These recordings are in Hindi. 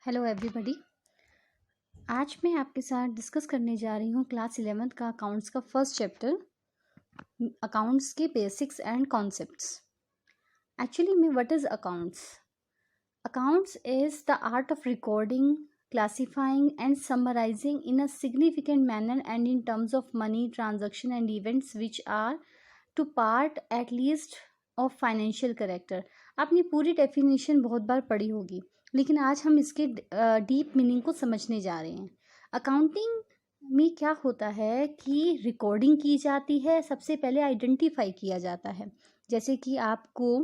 Hello everybody. आज मैं आपके साथ डिस्कस करने जा रही हूँ क्लास 11th का अकाउंट्स का फर्स्ट चैप्टर, अकाउंट्स के बेसिक्स एंड कॉन्सेप्ट्स। एक्चुअली में what is accounts? Accounts is the art of recording, classifying and summarizing in a significant manner and in terms of money, transaction and events which are to part at least of financial character। आपने पूरी डेफिनेशन बहुत बार पढ़ी होगी, लेकिन आज हम इसके डीप मीनिंग को समझने जा रहे हैं। अकाउंटिंग में क्या होता है कि रिकॉर्डिंग की जाती है, सबसे पहले आइडेंटिफाई किया जाता है, जैसे कि आपको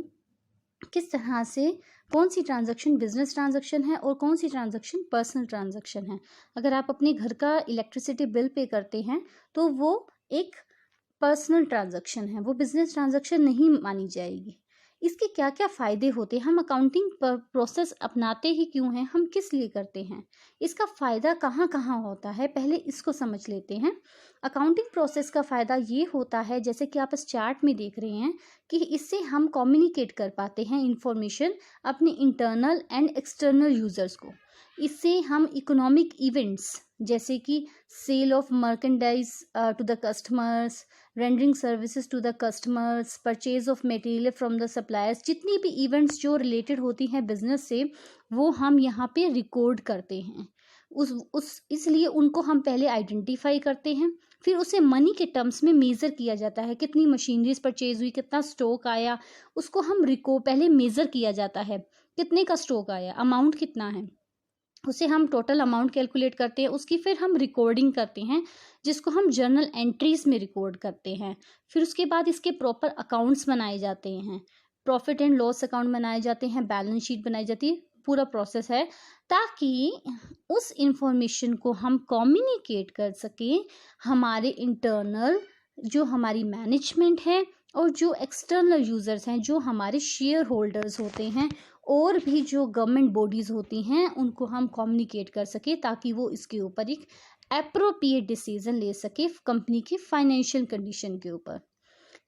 किस तरह से कौन सी ट्रांजैक्शन बिजनेस ट्रांजैक्शन है और कौन सी ट्रांजैक्शन पर्सनल ट्रांजैक्शन है। अगर आप अपने घर का इलेक्ट्रिसिटी बिल पे करते हैं तो वो एक पर्सनल ट्रांजैक्शन है, वो बिजनेस ट्रांजैक्शन नहीं मानी जाएगी। इसके क्या क्या फ़ायदे होते हैं, हम अकाउंटिंग प्रोसेस अपनाते ही क्यों हैं, हम किस लिए करते हैं, इसका फ़ायदा कहाँ कहाँ होता है, पहले इसको समझ लेते हैं। अकाउंटिंग प्रोसेस का फ़ायदा ये होता है, जैसे कि आप इस चार्ट में देख रहे हैं, कि इससे हम कम्युनिकेट कर पाते हैं इंफॉर्मेशन अपने इंटरनल एंड एक्सटर्नल यूज़र्स को। इससे हम इकोनॉमिक इवेंट्स जैसे कि sale of merchandise to the customers, rendering services to the customers, purchase of material from the suppliers, जितनी भी इवेंट्स जो रिलेटेड होती हैं बिजनेस से, वो हम यहाँ पे रिकॉर्ड करते हैं। इसलिए उनको हम पहले आइडेंटिफाई करते हैं, फिर उसे मनी के टर्म्स में मेज़र किया जाता है, कितनी मशीनरीज परचेज हुई, कितना स्टॉक आया, उसको हम पहले मेज़र किया जाता है, कितने का स्टॉक आया, अमाउंट कितना है, उसे हम टोटल अमाउंट कैलकुलेट करते हैं, उसकी फिर हम रिकॉर्डिंग करते हैं, जिसको हम जर्नल एंट्रीज में रिकॉर्ड करते हैं। फिर उसके बाद इसके प्रॉपर अकाउंट्स बनाए जाते हैं, प्रॉफिट एंड लॉस अकाउंट बनाए जाते हैं, बैलेंस शीट बनाई जाती है, पूरा प्रोसेस है, ताकि उस इंफॉर्मेशन को हम कम्युनिकेट कर सकें हमारे इंटरनल जो हमारी मैनेजमेंट है और जो एक्सटर्नल यूज़र्स हैं, जो हमारे शेयर होल्डर्स होते हैं और भी जो गवर्नमेंट बॉडीज़ होती हैं, उनको हम कम्युनिकेट कर सके, ताकि वो इसके ऊपर एक एप्रोप्रिएट डिसीजन ले सके कंपनी की फाइनेंशियल कंडीशन के ऊपर।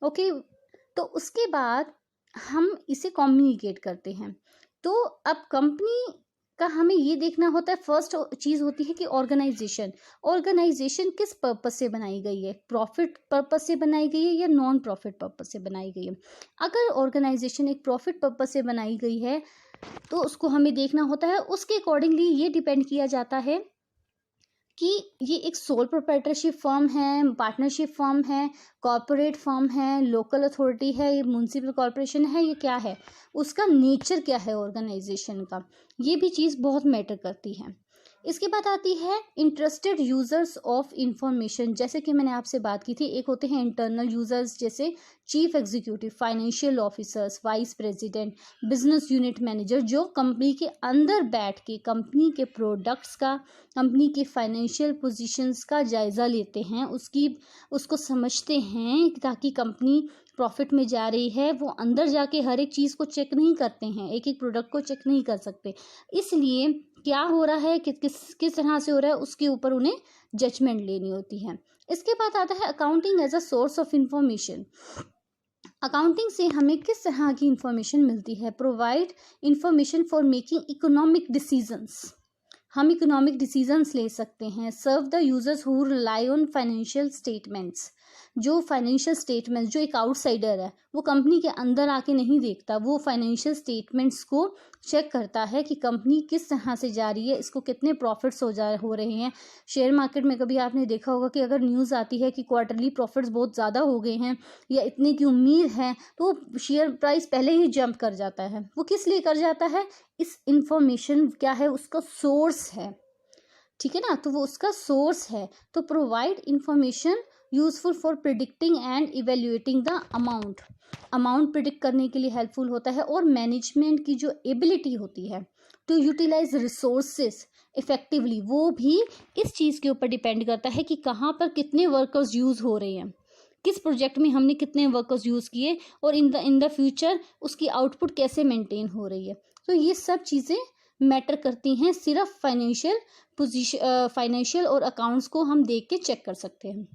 ओके, तो उसके बाद हम इसे कम्युनिकेट करते हैं। तो अब कंपनी का हमें ये देखना होता है, फर्स्ट चीज़ होती है कि ऑर्गेनाइजेशन किस पर्पस से बनाई गई है, प्रॉफिट पर्पस से बनाई गई है या नॉन प्रॉफिट पर्पस से बनाई गई है। अगर ऑर्गेनाइजेशन एक प्रॉफिट पर्पस से बनाई गई है तो उसको हमें देखना होता है, उसके अकॉर्डिंगली ये डिपेंड किया जाता है कि ये एक सोल प्रोप्राइटरशिप फर्म है, पार्टनरशिप फर्म है, कॉर्पोरेट फर्म है, लोकल अथॉरिटी है, ये म्यूनसिपल कॉर्पोरेशन है, ये क्या है, उसका नेचर क्या है ऑर्गेनाइजेशन का, ये भी चीज़ बहुत मैटर करती है। इसके बाद आती है इंटरेस्टेड यूजर्स ऑफ इंफॉर्मेशन, जैसे कि मैंने आपसे बात की थी, एक होते हैं इंटरनल यूजर्स, जैसे chief executive, financial officers, vice president, business unit manager, जो कंपनी के अंदर बैठ के कंपनी के प्रोडक्ट्स का, कंपनी के फाइनेंशियल पोजीशंस का जायज़ा लेते हैं, उसको समझते हैं, ताकि कंपनी प्रॉफिट में जा रही है। वो अंदर जाके हर एक चीज़ को चेक नहीं करते हैं, एक एक प्रोडक्ट को चेक नहीं कर सकते, इसलिए क्या हो रहा है, किस तरह से हो रहा है, उसके ऊपर उन्हें जजमेंट लेनी होती है। इसके बाद आता है accounting as a source of information. Accounting से हमें किस तरह की इंफॉर्मेशन मिलती है, provide information for making economic decisions, हम इकोनॉमिक डिसीजंस ले सकते हैं। Serve the users who rely on financial statements, जो फाइनेंशियल स्टेटमेंट्स, जो एक आउटसाइडर है, वो कंपनी के अंदर आके नहीं देखता, वो फाइनेंशियल स्टेटमेंट्स को चेक करता है कि कंपनी किस तरह से जा रही है, इसको कितने प्रॉफिट्स हो रहे हैं। शेयर मार्केट में कभी आपने देखा होगा कि अगर न्यूज़ आती है कि क्वार्टरली प्रॉफिट्स बहुत ज़्यादा हो गए हैं या इतने की उम्मीद है, तो शेयर प्राइस पहले ही जंप कर जाता है। वो किस लिए कर जाता है, इस इंफॉर्मेशन क्या है, उसका सोर्स है, ठीक है ना, तो वो उसका सोर्स है। तो provide information useful for predicting and evaluating the amount predict करने के लिए हेल्पफुल होता है, और मैनेजमेंट की जो एबिलिटी होती है टू यूटिलाइज रिसोर्सेस इफेक्टिवली, वो भी इस चीज़ के ऊपर डिपेंड करता है कि कहाँ पर कितने वर्कर्स यूज़ हो रहे हैं, किस प्रोजेक्ट में हमने कितने वर्कर्स यूज़ किए, और इन द फ्यूचर उसकी आउटपुट कैसे मेंटेन हो रही है। तो ये सब चीज़ें मैटर करती हैं, सिर्फ फाइनेंशियल और अकाउंट्स को हम देख के चेक कर सकते हैं।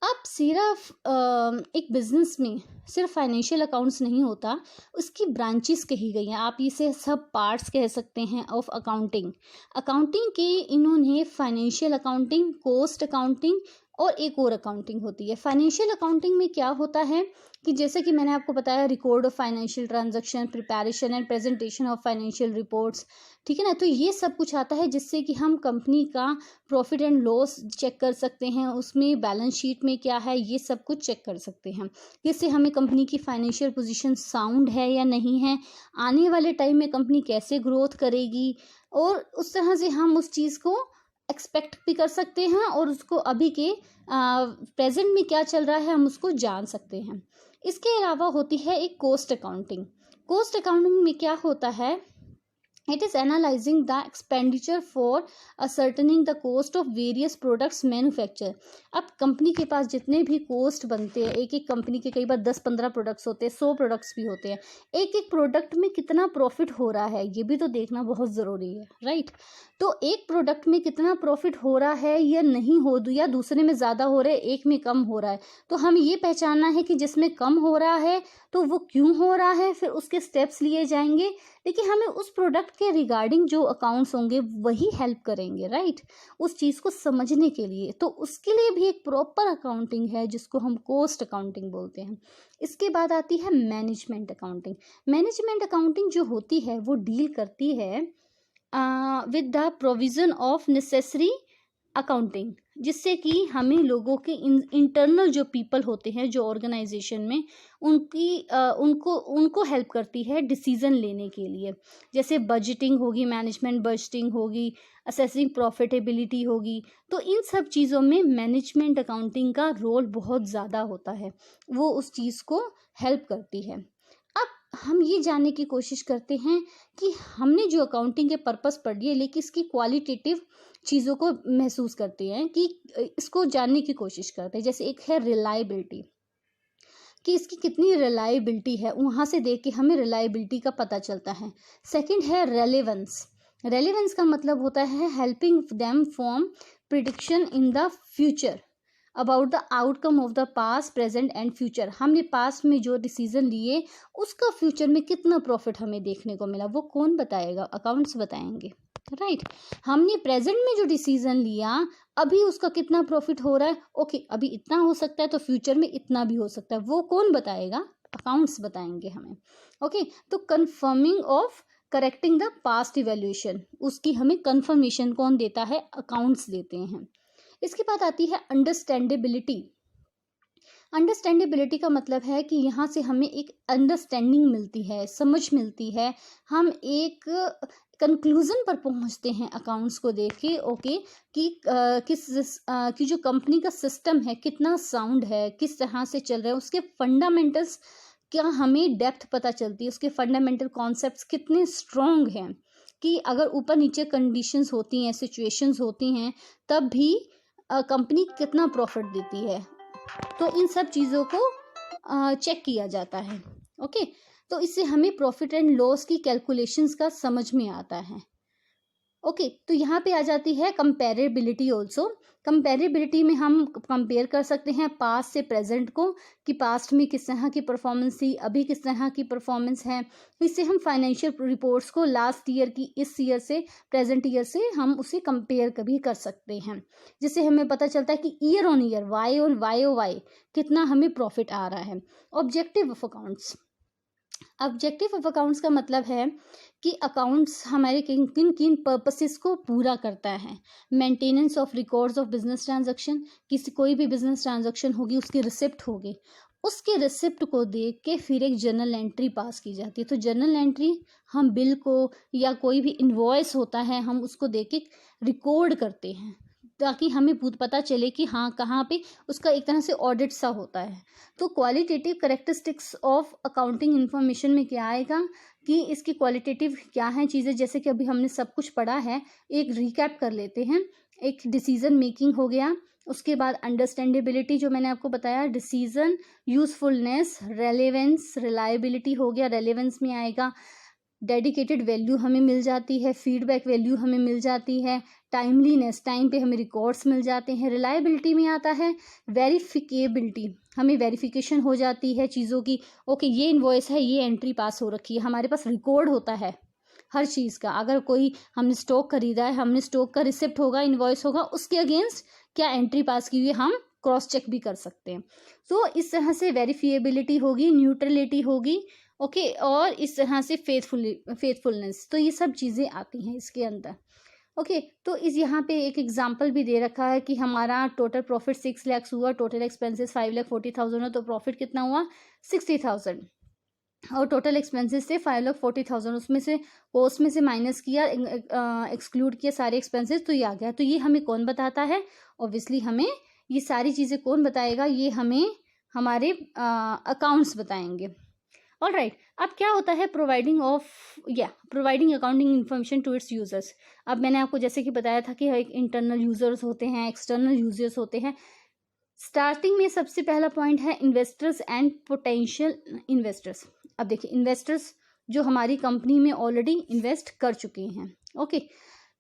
अब सिर्फ एक बिजनेस में सिर्फ फाइनेंशियल अकाउंट्स नहीं होता, उसकी ब्रांचेस कही गई हैं, आप इसे सब पार्ट्स कह सकते हैं ऑफ अकाउंटिंग। अकाउंटिंग के इन्होंने फाइनेंशियल अकाउंटिंग, कॉस्ट अकाउंटिंग और एक और अकाउंटिंग होती है। फाइनेंशियल अकाउंटिंग में क्या होता है कि जैसे कि मैंने आपको बताया, record of financial transaction, preparation and presentation of financial reports, ठीक है ना। तो ये सब कुछ आता है जिससे कि हम कंपनी का प्रॉफिट एंड लॉस चेक कर सकते हैं, उसमें बैलेंस शीट में क्या है ये सब कुछ चेक कर सकते हैं। इससे हमें कंपनी की फाइनेंशियल पोजीशन साउंड है या नहीं है, आने वाले टाइम में कंपनी कैसे ग्रोथ करेगी, और उस तरह से हम उस चीज़ को एक्सपेक्ट भी कर सकते हैं और उसको अभी के प्रेजेंट में क्या चल रहा है हम उसको जान सकते हैं। इसके अलावा होती है एक कॉस्ट अकाउंटिंग। कॉस्ट अकाउंटिंग में क्या होता है, it is analyzing the expenditure for ascertaining the cost of various products manufacture। अब कंपनी के पास जितने भी कोस्ट बनते हैं, एक एक कंपनी के कई बार 10-15 प्रोडक्ट्स होते हैं, 100 प्रोडक्ट्स भी होते हैं, एक एक प्रोडक्ट में कितना प्रॉफिट हो रहा है ये भी तो देखना बहुत ज़रूरी है, राइट। तो एक प्रोडक्ट में कितना प्रॉफिट हो रहा है या नहीं हो, या दूसरे में ज़्यादा हो रहा है, एक में कम हो रहा है, तो हमें ये पहचानना है कि जिसमें कम हो रहा है तो वो क्यों हो रहा है, फिर उसके स्टेप्स लिए जाएंगे। लेकिन हमें उस प्रोडक्ट के रिगार्डिंग जो अकाउंट्स होंगे वही हेल्प करेंगे, राइट, उस चीज़ को समझने के लिए। तो उसके लिए भी एक प्रॉपर अकाउंटिंग है जिसको हम कॉस्ट अकाउंटिंग बोलते हैं। इसके बाद आती है मैनेजमेंट अकाउंटिंग। मैनेजमेंट अकाउंटिंग जो होती है वो डील करती है with the provision of necessary accounting, जिससे कि हमें लोगों के इंटरनल जो पीपल होते हैं जो ऑर्गेनाइजेशन में, उनको हेल्प करती है डिसीजन लेने के लिए। जैसे बजटिंग होगी, मैनेजमेंट बजटिंग होगी, असेसिंग प्रॉफिटेबिलिटी होगी, तो इन सब चीज़ों में मैनेजमेंट अकाउंटिंग का रोल बहुत ज़्यादा होता है, वो उस चीज़ को हेल्प करती है। अब हम ये जानने की कोशिश करते हैं कि हमने जो अकाउंटिंग के पर्पस पढ़ी है, लेकिन इसकी क्वालिटेटिव चीज़ों को महसूस करते हैं, कि इसको जानने की कोशिश करते हैं। जैसे एक है रिलायबिलिटी, कि इसकी कितनी रिलायबिलिटी है, वहाँ से देख के हमें रिलायबिलिटी का पता चलता है। सेकंड है रेलेवेंस। रेलेवेंस का मतलब होता है helping them form prediction in the future about the outcome of the past, present and future. हमने पास्ट में जो डिसीजन लिए उसका फ्यूचर में कितना प्रॉफिट हमें देखने को मिला, वो कौन बताएगा, अकाउंट्स बताएंगे, राइट। हमने प्रेजेंट में जो डिसीजन लिया अभी उसका कितना प्रॉफिट हो रहा है, ओके अभी इतना हो सकता है तो फ्यूचर में इतना भी हो सकता है, वो कौन बताएगा, अकाउंट्स बताएंगे हमें, ओके। तो confirming of correcting the past evaluation, उसकी हमें कंफर्मेशन कौन देता है, अकाउंट्स देते हैं। इसके बाद आती है अंडरस्टैंडेबिलिटी। अंडरस्टैंडेबिलिटी का मतलब है कि यहाँ से हमें एक अंडरस्टैंडिंग मिलती है, समझ मिलती है, हम एक कंक्लूजन पर पहुँचते हैं अकाउंट्स को देख के, ओके, कि जो कंपनी का सिस्टम है कितना साउंड है, किस तरह से चल रहा है, उसके फंडामेंटल्स क्या हमें डेप्थ पता चलती है, उसके फंडामेंटल कॉन्सेप्ट्स कितने स्ट्रॉन्ग हैं, कि अगर ऊपर नीचे कंडीशंस होती हैं, सिचुएशंस होती हैं, तब भी कंपनी कितना प्रॉफिट देती है। तो इन सब चीज़ों को चेक किया जाता है, ओके। तो इससे हमें प्रॉफिट एंड लॉस की कैलकुलेशंस का समझ में आता है, ओके। तो यहाँ पे आ जाती है कंपेरेबिलिटी ऑल्सो। कंपेरेबिलिटी में हम कंपेयर कर सकते हैं पास्ट से प्रेजेंट को, कि पास्ट में किस तरह की परफॉर्मेंस थी, अभी किस तरह की परफॉर्मेंस है। इससे हम फाइनेंशियल रिपोर्ट्स को लास्ट ईयर की इस ईयर से, प्रेजेंट ईयर से हम उसे कंपेयर कभी कर सकते हैं, जिससे हमें पता चलता है कि year on year, Y O Y कितना हमें प्रॉफिट आ रहा है। Objective of accounts. Objective of accounts का मतलब है कि अकाउंट्स हमारे किन किन पर्पसेस को पूरा करता है। Maintenance of records of business transaction, किसी कोई भी बिजनेस ट्रांजैक्शन होगी उसकी रिसिप्ट होगी, उसके रिसिप्ट को देख के फिर एक जर्नल एंट्री पास की जाती है। तो जर्नल एंट्री हम बिल को या कोई भी इन्वॉइस होता है हम उसको देख के रिकॉर्ड करते हैं, ताकि हमें पता चले कि हाँ कहाँ पे उसका एक तरह से ऑडिट सा होता है। तो qualitative characteristics of accounting information में क्या आएगा, कि इसकी क्वालिटेटिव क्या है चीज़ें, जैसे कि अभी हमने सब कुछ पढ़ा है, एक रिकैप कर लेते हैं। एक डिसीजन मेकिंग हो गया, उसके बाद अंडरस्टैंडेबिलिटी जो मैंने आपको बताया, डिसीजन, यूजफुलनेस, रेलेवेंस, रिलायबिलिटी हो गया, रेलेवेंस में आएगा। डेडिकेटेड वैल्यू हमें मिल जाती है, फीडबैक वैल्यू हमें मिल जाती है, टाइमलीनेस, टाइम पे हमें रिकॉर्ड्स मिल जाते हैं। रिलायबिलिटी में आता है वेरिफिकेबिलिटी, हमें वेरिफिकेशन हो जाती है चीज़ों की। ओके, ये इनवॉइस है, ये एंट्री पास हो रखी है, हमारे पास रिकॉर्ड होता है हर चीज़ का। अगर कोई हमने स्टॉक खरीदा है, हमने स्टॉक का रिसिप्ट होगा, इनवॉइस होगा, उसके अगेंस्ट क्या एंट्री पास की हुई है हम क्रॉस चेक भी कर सकते हैं। तो इस तरह से वेरिफिएबिलिटी होगी, न्यूट्रलिटी होगी, ओके, और इस तरह से फेथफुलनेस। तो ये सब चीज़ें आती हैं इसके अंदर। ओके, तो इस यहाँ पे एक एग्जांपल भी दे रखा है कि हमारा टोटल प्रॉफिट 6 लाख हुआ, टोटल एक्सपेंसेस 5,40,000 है, तो प्रॉफिट कितना हुआ 60,000, और टोटल एक्सपेंसेस थे 5,40,000। उसमें से कॉस्ट में से माइनस किया, एक्सक्लूड किया सारे एक्सपेंसेस, तो ये आ गया। तो ये हमें कौन बताता है? ऑब्वियसली हमें ये सारी चीज़ें कौन बताएगा? ये हमें हमारे अकाउंट्स बताएंगे। ऑल राइट, अब क्या होता है providing accounting information to its users. अब मैंने आपको जैसे कि बताया था कि एक इंटरनल यूजर्स होते हैं, एक्सटर्नल यूजर्स होते हैं। स्टार्टिंग में सबसे पहला पॉइंट है इन्वेस्टर्स एंड पोटेंशियल इन्वेस्टर्स। अब देखिए, इन्वेस्टर्स जो हमारी कंपनी में ऑलरेडी इन्वेस्ट कर चुके हैं। ओके,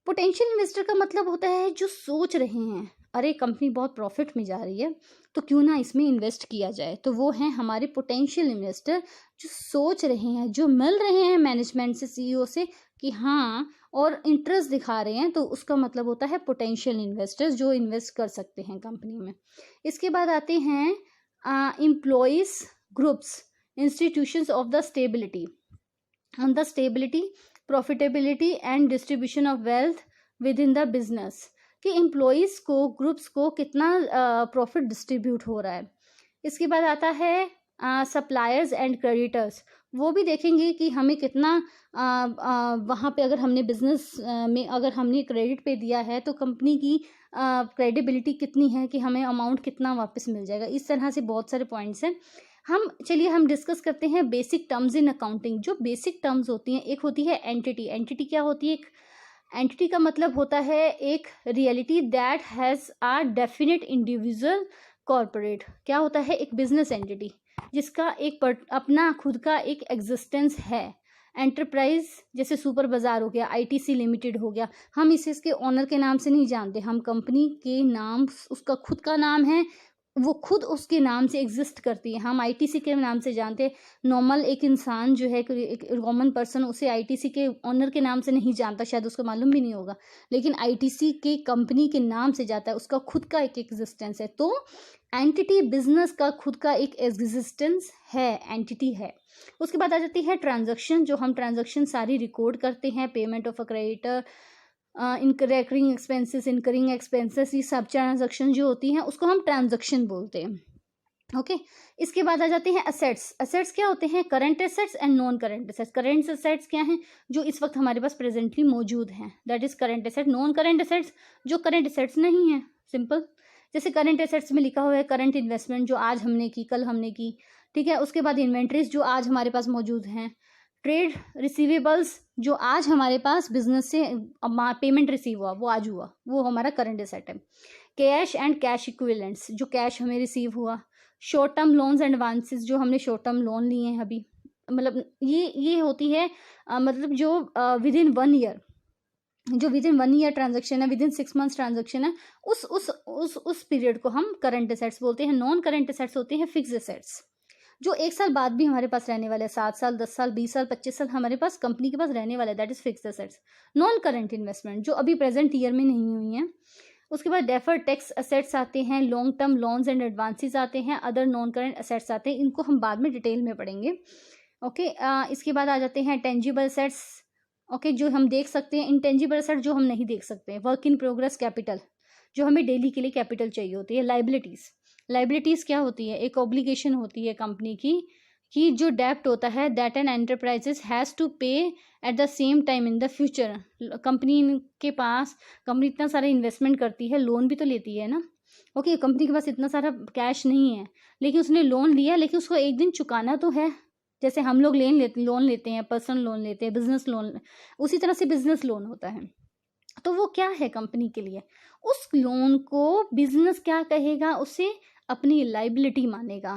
पोटेंशियल इन्वेस्टर का मतलब होता है जो सोच रहे हैं, अरे कंपनी बहुत प्रॉफिट में जा रही है तो क्यों ना इसमें इन्वेस्ट किया जाए। तो वो हैं हमारे पोटेंशियल इन्वेस्टर, जो सोच रहे हैं, जो मिल रहे हैं मैनेजमेंट से, सीईओ से कि हाँ, और इंटरेस्ट दिखा रहे हैं, तो उसका मतलब होता है पोटेंशियल इन्वेस्टर्स, जो इन्वेस्ट कर सकते हैं कंपनी में। इसके बाद आते हैं employees groups, institutions of the stability, on the stability, profitability and distribution of wealth with in the business, कि एम्प्लॉयज़ को, ग्रुप्स को कितना प्रॉफिट डिस्ट्रीब्यूट हो रहा है। इसके बाद आता है सप्लायर्स एंड क्रेडिटर्स, वो भी देखेंगे कि हमें कितना वहाँ पे अगर हमने बिजनेस में अगर हमने क्रेडिट पे दिया है तो कंपनी की क्रेडिबिलिटी कितनी है कि हमें अमाउंट कितना वापस मिल जाएगा। इस तरह से बहुत सारे पॉइंट्स हैं। हम डिस्कस करते हैं बेसिक टर्म्स इन अकाउंटिंग। जो बेसिक टर्म्स होती हैं, एक होती है एंटिटी। एंटिटी क्या होती है? एक एंटिटी का मतलब होता है एक reality that has a definite individual corporate. क्या होता है? एक बिजनेस एंटिटी जिसका एक अपना खुद का एक एग्जिस्टेंस है। एंटरप्राइज जैसे सुपर बाजार हो गया, आईटीसी लिमिटेड हो गया, हम इसे इसके ओनर के नाम से नहीं जानते, हम कंपनी के नाम, उसका खुद का नाम है, वो खुद उसके नाम से एग्जिस्ट करती है। हम आईटीसी के नाम से जानते हैं। नॉर्मल एक इंसान जो है, एक कॉमन पर्सन, उसे आईटीसी के ओनर के नाम से नहीं जानता, शायद उसको मालूम भी नहीं होगा, लेकिन आईटीसी के कंपनी के नाम से जाता है, उसका खुद का एक एग्जिस्टेंस है। तो एंटिटी बिजनेस का खुद का एक एग्जिस्टेंस है, एंटिटी है। उसके बाद आ जाती है ट्रांजैक्शन, जो हम ट्रांजैक्शन सारी रिकॉर्ड करते हैं, payment of a creditor, incurring expenses, ये सब ट्रांजैक्शन जो होती हैं उसको हम ट्रांजैक्शन बोलते हैं। ओके, इसके बाद आ जाते हैं असेट्स। असेट्स क्या होते हैं? Current assets and non current assets. Current assets क्या हैं? जो इस वक्त हमारे पास प्रेजेंटली मौजूद हैं, that is current asset. Non current assets जो करंट एसेट्स नहीं है, सिंपल। जैसे करंट एसेट्स में लिखा हुआ है करंट इन्वेस्टमेंट, जो आज हमने की, कल हमने की, ठीक है। उसके बाद इन्वेंट्रीज जो आज हमारे पास मौजूद हैं। ट्रेड रिसीवेबल्स जो आज हमारे पास बिजनेस से पेमेंट रिसीव हुआ, वो आज हुआ, वो हमारा करंट एसेट है। कैश एंड कैश इक्विवेलेंट्स, जो कैश हमें रिसीव हुआ। Short term loans and advances, जो हमने शॉर्ट टर्म लोन लिए हैं अभी, मतलब ये होती है मतलब जो विद इन 1 ईयर, जो विद इन 1 ईयर ट्रांजेक्शन है, विद इन 6 मंथ्स ट्रांजेक्शन है, उस पीरियड को हम करंट एसेट्स बोलते हैं। नॉन करंट एसेट्स होते हैं फिक्स्ड एसेट्स, जो 1 साल बाद भी हमारे पास रहने वाले, 7 साल, 10 साल, 20 साल, 25 साल हमारे पास कंपनी के पास रहने वाले, that is fixed assets. Non current investment जो अभी प्रेजेंट ईयर में नहीं हुई हैं। उसके बाद डेफर्ड टैक्स एसेट्स आते हैं, long term loans and advances आते हैं, अदर नॉन करंट एसेट्स आते हैं, इनको हम बाद में डिटेल में पढ़ेंगे। ओके, इसके बाद आ जाते हैं टेंजिबल एसेट्स, ओके, जो हम देख सकते हैं। इंटेंजिबल एसेट जो हम नहीं देख सकते। वर्क इन प्रोग्रेस कैपिटल, जो हमें डेली के लिए कैपिटल चाहिए होती है। लाइबिलिटीज, लाइबिलिटीज क्या होती है? एक ऑब्लिगेशन होती है कंपनी की, कि जो डेप्ट होता है that N enterprises has to पे at the same time in the future. Company के पास, कंपनी इतना सारा इन्वेस्टमेंट करती है, लोन भी तो लेती है ना। ओके, कंपनी के पास इतना सारा कैश नहीं है, लेकिन उसने लोन लिया, लेकिन उसको एक दिन चुकाना तो है। जैसे हम लोग लोन लेते हैं, पर्सनल लोन लेते हैं, बिजनेस लोन, उसी तरह से बिजनेस लोन होता है। तो वो क्या है कंपनी के लिए? उस लोन को बिजनेस क्या कहेगा? उसे अपनी लाइबिलिटी मानेगा।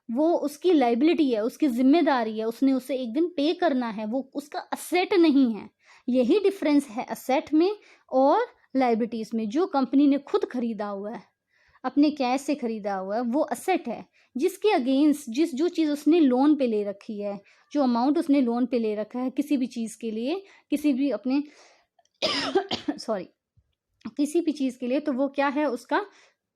वो उसकी लाइबिलिटी है, उसकी जिम्मेदारी है, उसने उसे एक दिन पे करना है, वो उसका असेट नहीं है। यही डिफरेंस है असेट में और लाइबिलिटीज में। जो कंपनी ने खुद खरीदा हुआ है, अपने कैश से खरीदा हुआ है, वो असेट है। जिसके अगेंस्ट जो चीज़ उसने लोन पे ले रखी है, जो अमाउंट उसने लोन पे ले रखा है किसी भी चीज़ के लिए, किसी भी अपने सॉरी किसी भी चीज़ के लिए, तो वो क्या है, उसका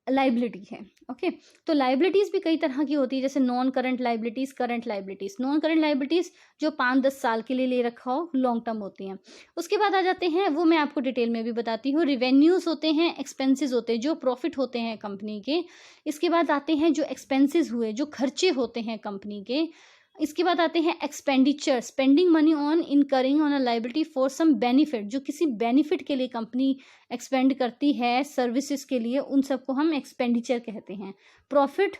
लाइबिलिटी है। ओके, तो लाइबिलिटीज भी कई तरह की होती है, जैसे non current liabilities, current liabilities. Non current liabilities जो 5-10 साल के लिए ले रखा हो, लॉन्ग टर्म होती हैं। उसके बाद आ जाते हैं, वो मैं आपको डिटेल में भी बताती हूँ, रिवेन्यूज होते हैं, एक्सपेंसेस होते हैं, जो प्रॉफिट होते हैं कंपनी के। इसके बाद आते हैं जो एक्सपेंसेस हुए, जो खर्चे होते हैं कंपनी के। इसके बाद आते हैं expenditure, spending money on incurring on a liability for some benefit, जो किसी बेनिफिट के लिए कंपनी एक्सपेंड करती है सर्विसेज के लिए, उन सबको हम एक्सपेंडिचर कहते हैं। प्रॉफिट,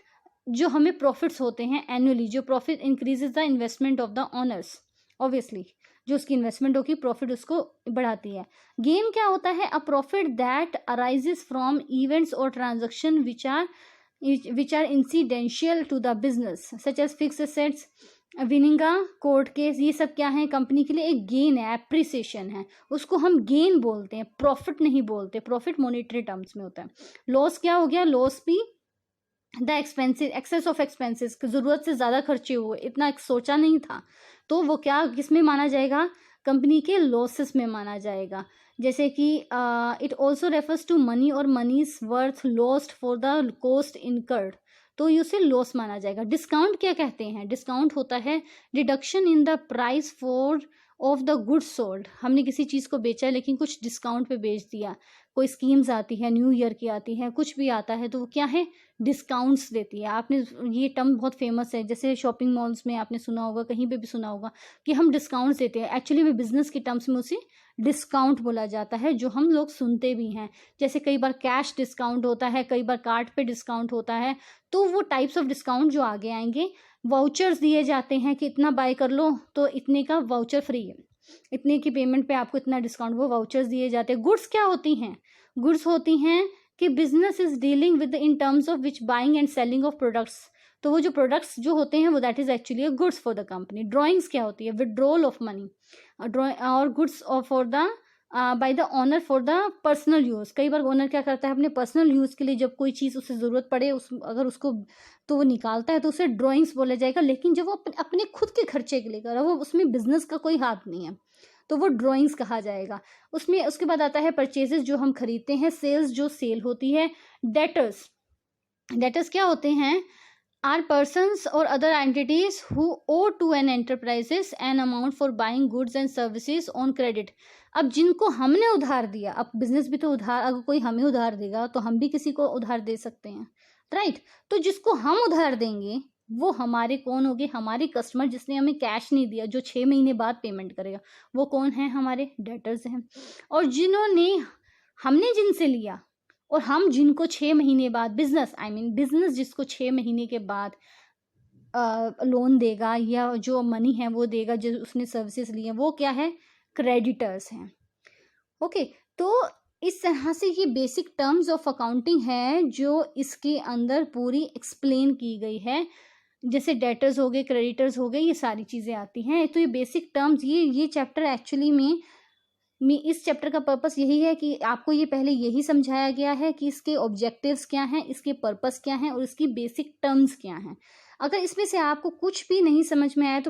जो हमें प्रॉफिट्स होते हैं एनुअली, जो profit increases the investment of the owners, obviously जो उसकी इन्वेस्टमेंट होगी प्रॉफिट उसको बढ़ाती है। गेन क्या होता है, a profit that arises from events और transaction which are incidental to the business such as fixed assets, winning court case, ये सब क्या है, कंपनी के लिए एक गेन है, एप्रिसिएशन है, उसको हम गेन बोलते हैं, प्रॉफिट नहीं बोलते। प्रॉफिट मॉनेटरी टर्म्स में होता है। लॉस क्या हो गया, लॉस भी the expenses, excess of expenses, जरूरत से ज्यादा खर्चे हुए, इतना सोचा नहीं था, तो वो क्या किस में माना जाएगा, कंपनी के लॉसेस में माना जाएगा। जैसे कि it also refers to money और moneys worth lost for the cost incurred, तो उसे लॉस माना जाएगा। डिस्काउंट क्या कहते हैं, डिस्काउंट होता है deduction in the price for of the goods sold. हमने किसी चीज़ को बेचा है लेकिन कुछ डिस्काउंट पे बेच दिया, कोई स्कीम्स आती है, न्यू ईयर की आती है, कुछ भी आता है, तो वो क्या है, डिस्काउंट्स देती है। आपने ये टर्म बहुत फेमस है, जैसे शॉपिंग मॉल्स में आपने सुना होगा, कहीं पे भी सुना होगा कि हम डिस्काउंट्स देते हैं। एक्चुअली में बिजनेस की टर्म्स में उसे डिस्काउंट बोला जाता है, जो हम लोग सुनते भी हैं। जैसे कई बार कैश डिस्काउंट होता है, कई बार कार्ड पे डिस्काउंट होता है, तो वो टाइप्स ऑफ डिस्काउंट जो आगे आएंगे। वाउचर्स दिए जाते हैं कि इतना बाय कर लो तो इतने का वाउचर फ्री है, इतने की पेमेंट पे आपको इतना डिस्काउंट, वो वाउचर्स दिए जाते हैं। गुड्स क्या होती हैं, गुड्स होती हैं कि business is dealing with in terms of which buying and selling of products, तो वो जो प्रोडक्ट्स जो होते हैं वो that is actually goods for the company. Drawings क्या होती है, विड्रॉल ऑफ मनी और goods for the by the owner for the personal use. कई बार ओनर क्या करता है, अपने पर्सनल यूज के लिए जब कोई चीज़ उसे ज़रूरत पड़े, अगर उसको तो वो निकालता है, तो उसे ड्रॉइंग्स बोला जाएगा। लेकिन जब वो अपने खुद के खर्चे के लिए कर रहा है, वो उसमें बिजनेस का कोई हाथ नहीं है, तो वो ड्रॉइंग्स कहा जाएगा उसमें। उसके बाद आता है परचेजेस, जो हम खरीदते हैं, सेल्स जो सेल होती है। डेटर्स, डेटर्स क्या होते हैं, आर पर्सन्स और other entities who owe to an enterprises an amount for buying goods and services on credit. अब जिनको हमने उधार दिया, अब बिजनेस भी तो उधार, अगर कोई हमें उधार देगा तो हम भी किसी को उधार दे सकते हैं, राइट। तो जिसको हम उधार देंगे वो हमारे कौन होंगे, हमारे कस्टमर, जिसने हमें कैश नहीं दिया, जो 6 महीने बाद पेमेंट करेगा, वो कौन है, हमारे डेटर्स हैं। और जिन्होंने, हमने जिनसे लिया और हम जिनको 6 महीने बाद, बिजनेस बिजनेस जिसको 6 महीने के बाद लोन देगा या जो मनी है वो देगा, जो उसने सर्विसेज ली है, वो क्या है, क्रेडिटर्स हैं। ओके, तो इस तरह से ये बेसिक टर्म्स ऑफ अकाउंटिंग है जो इसके अंदर पूरी एक्सप्लेन की गई है। जैसे डेटर्स हो गए, क्रेडिटर्स हो गए, ये सारी चीज़ें आती हैं। तो ये बेसिक टर्म्स, ये चैप्टर एक्चुअली में इस चैप्टर का पर्पस यही है कि आपको ये पहले यही समझाया गया है कि इसके ऑब्जेक्टिव्स क्या हैं, इसके पर्पस क्या हैं और इसकी बेसिक टर्म्स क्या हैं। अगर इसमें से आपको कुछ भी नहीं समझ में आया तो